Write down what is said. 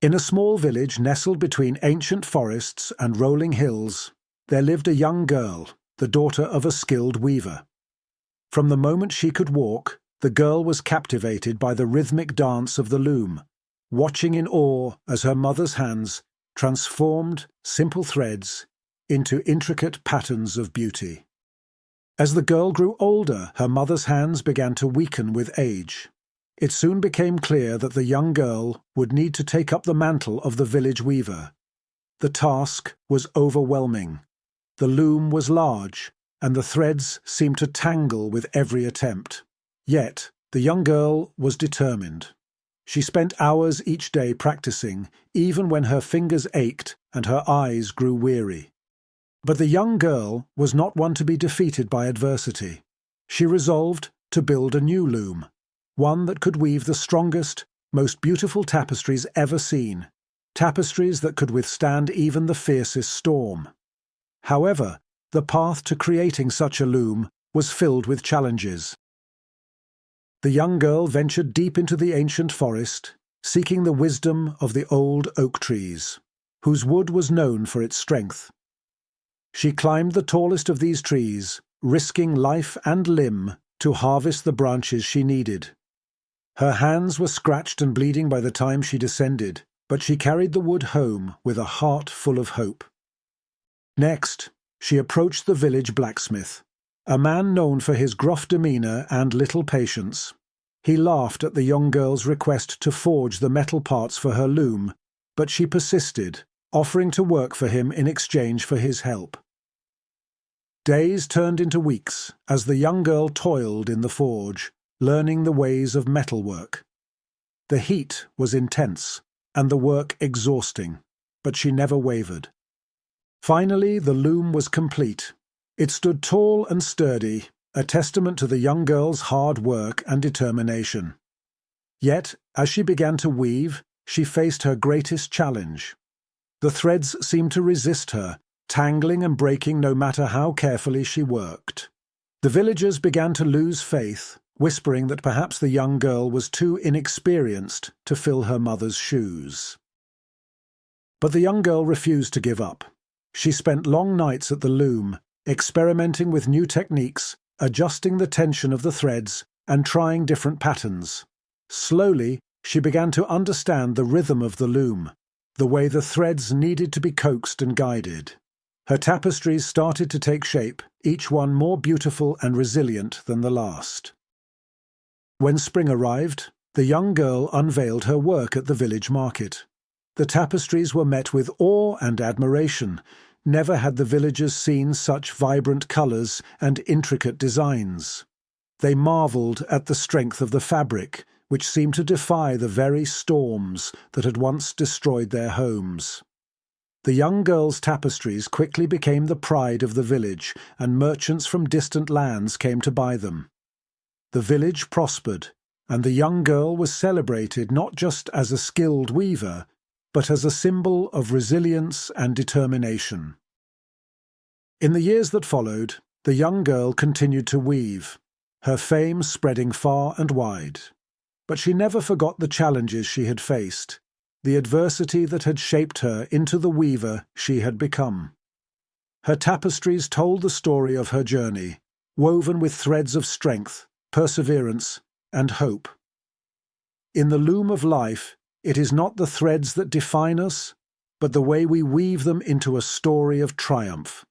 In a small village nestled between ancient forests and rolling hills, there lived a young girl, the daughter of a skilled weaver. From the moment she could walk, the girl was captivated by the rhythmic dance of the loom, watching in awe as her mother's hands transformed simple threads into intricate patterns of beauty. As the girl grew older, her mother's hands began to weaken with age. It soon became clear that the young girl would need to take up the mantle of the village weaver. The task was overwhelming. The loom was large, and the threads seemed to tangle with every attempt. Yet, the young girl was determined. She spent hours each day practicing, even when her fingers ached and her eyes grew weary. But the young girl was not one to be defeated by adversity. She resolved to build a new loom, one that could weave the strongest, most beautiful tapestries ever seen, tapestries that could withstand even the fiercest storm. However, the path to creating such a loom was filled with challenges. The young girl ventured deep into the ancient forest, seeking the wisdom of the old oak trees, whose wood was known for its strength. She climbed the tallest of these trees, risking life and limb to harvest the branches she needed. Her hands were scratched and bleeding by the time she descended, but she carried the wood home with a heart full of hope. Next, she approached the village blacksmith, a man known for his gruff demeanor and little patience. He laughed at the young girl's request to forge the metal parts for her loom, but she persisted, offering to work for him in exchange for his help. Days turned into weeks as the young girl toiled in the forge, learning the ways of metalwork. The heat was intense, and the work exhausting, but she never wavered. Finally, the loom was complete. It stood tall and sturdy, a testament to the young girl's hard work and determination. Yet, as she began to weave, she faced her greatest challenge. The threads seemed to resist her, tangling and breaking no matter how carefully she worked. The villagers began to lose faith, whispering that perhaps the young girl was too inexperienced to fill her mother's shoes. But the young girl refused to give up. She spent long nights at the loom, experimenting with new techniques, adjusting the tension of the threads, and trying different patterns. Slowly, she began to understand the rhythm of the loom, the way the threads needed to be coaxed and guided. Her tapestries started to take shape, each one more beautiful and resilient than the last. When spring arrived, the young girl unveiled her work at the village market. The tapestries were met with awe and admiration. Never had the villagers seen such vibrant colours and intricate designs. They marvelled at the strength of the fabric, which seemed to defy the very storms that had once destroyed their homes. The young girl's tapestries quickly became the pride of the village, and merchants from distant lands came to buy them. The village prospered, and the young girl was celebrated not just as a skilled weaver, but as a symbol of resilience and determination. In the years that followed, the young girl continued to weave, her fame spreading far and wide. But she never forgot the challenges she had faced, the adversity that had shaped her into the weaver she had become. Her tapestries told the story of her journey, woven with threads of strength, perseverance, and hope. In the loom of life, it is not the threads that define us, but the way we weave them into a story of triumph.